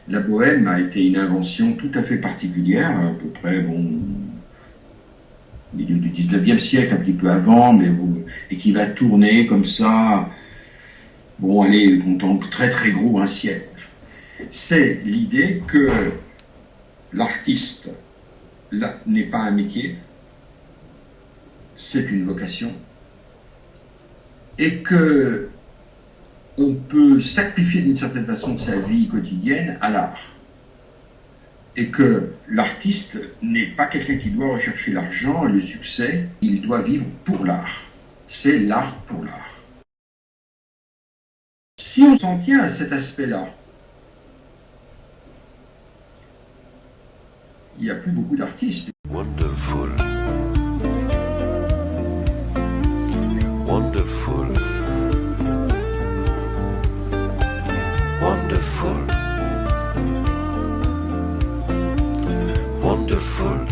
La bohème a été une invention tout à fait particulière, à peu près, bon, au milieu du 19e siècle, un petit peu avant, mais bon, et qui va tourner comme ça, bon, allez, comptant très très gros, un siècle. C'est l'idée que l'artiste n'est pas un métier, c'est une vocation, et que on peut sacrifier d'une certaine façon sa vie quotidienne à l'art. Et que l'artiste n'est pas quelqu'un qui doit rechercher l'argent et le succès, il doit vivre pour l'art. C'est l'art pour l'art. Si on s'en tient à cet aspect-là, il n'y a plus beaucoup d'artistes. Wonderful. Wonderful. Wonderful. Wonderful.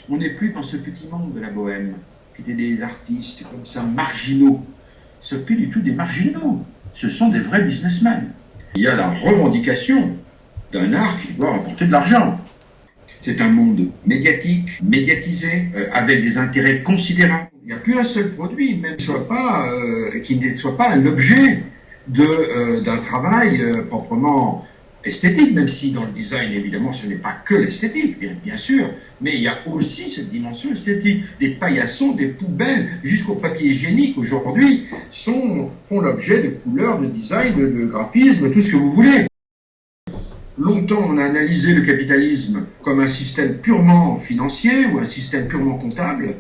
On n'est plus dans ce petit monde de la bohème, qui étaient des artistes comme ça, marginaux. Ce n'est plus du tout des marginaux, ce sont des vrais businessmen. Il y a la revendication d'un art qui doit rapporter de l'argent. C'est un monde médiatique, médiatisé, avec des intérêts considérables. Il n'y a plus un seul produit, même qui ne soit pas l'objet d'un travail proprement esthétique, même si dans le design, évidemment, ce n'est pas que l'esthétique, bien sûr, mais il y a aussi cette dimension esthétique. Des paillassons, des poubelles, jusqu'au papier hygiénique, aujourd'hui, font l'objet de couleurs, de design, de graphisme, tout ce que vous voulez. Longtemps, on a analysé le capitalisme comme un système purement financier ou un système purement comptable.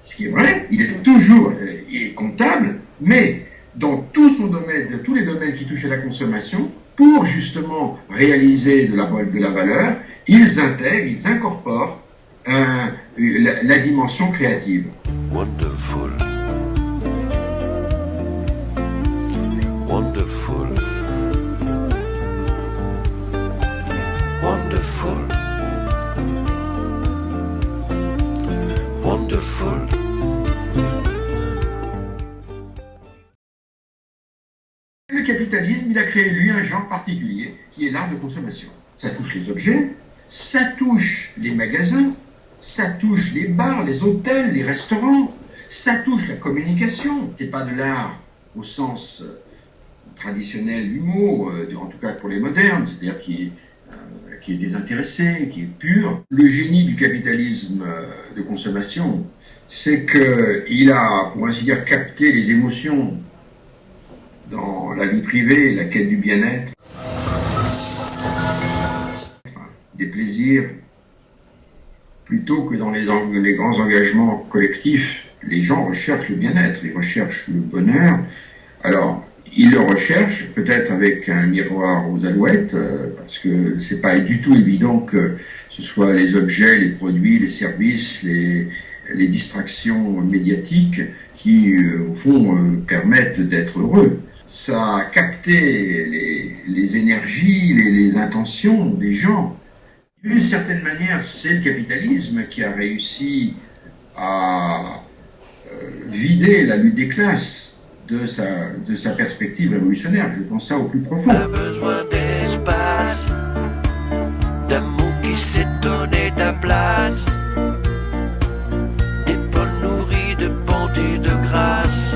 Ce qui est vrai, il est toujours comptable, mais dans tout son domaine, tous les domaines qui touchent à la consommation, pour justement réaliser de la valeur, ils intègrent, ils incorporent la dimension créative. Wonderful. Wonderful. Wonderful. Wonderful. Le capitalisme, il a créé, lui, un genre particulier, qui est l'art de consommation. Ça touche les objets, ça touche les magasins, ça touche les bars, les hôtels, les restaurants, ça touche la communication. C'est pas de l'art au sens traditionnel du mot, en tout cas pour les modernes, c'est-à-dire qui est désintéressé, qui est pur. Le génie du capitalisme de consommation, c'est qu'il a, pour ainsi dire, capté les émotions dans la vie privée, la quête du bien-être, des plaisirs, plutôt que dans les grands engagements collectifs. Les gens recherchent le bien-être, ils recherchent le bonheur. Alors, ils le recherchent peut-être avec un miroir aux alouettes, parce que c'est pas du tout évident que ce soit les objets, les produits, les services, les distractions médiatiques qui, au fond, permettent d'être heureux. Ça a capté les énergies, les intentions des gens. D'une certaine manière, c'est le capitalisme qui a réussi à vider la lutte des classes de sa perspective révolutionnaire. Je pense ça au plus profond. On a besoin d'espace, d'amour qui s'est donné ta place, d'épaules nourries de bonté, de grâce,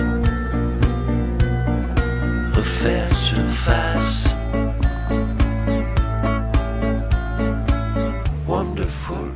refaire surface. Wonderful.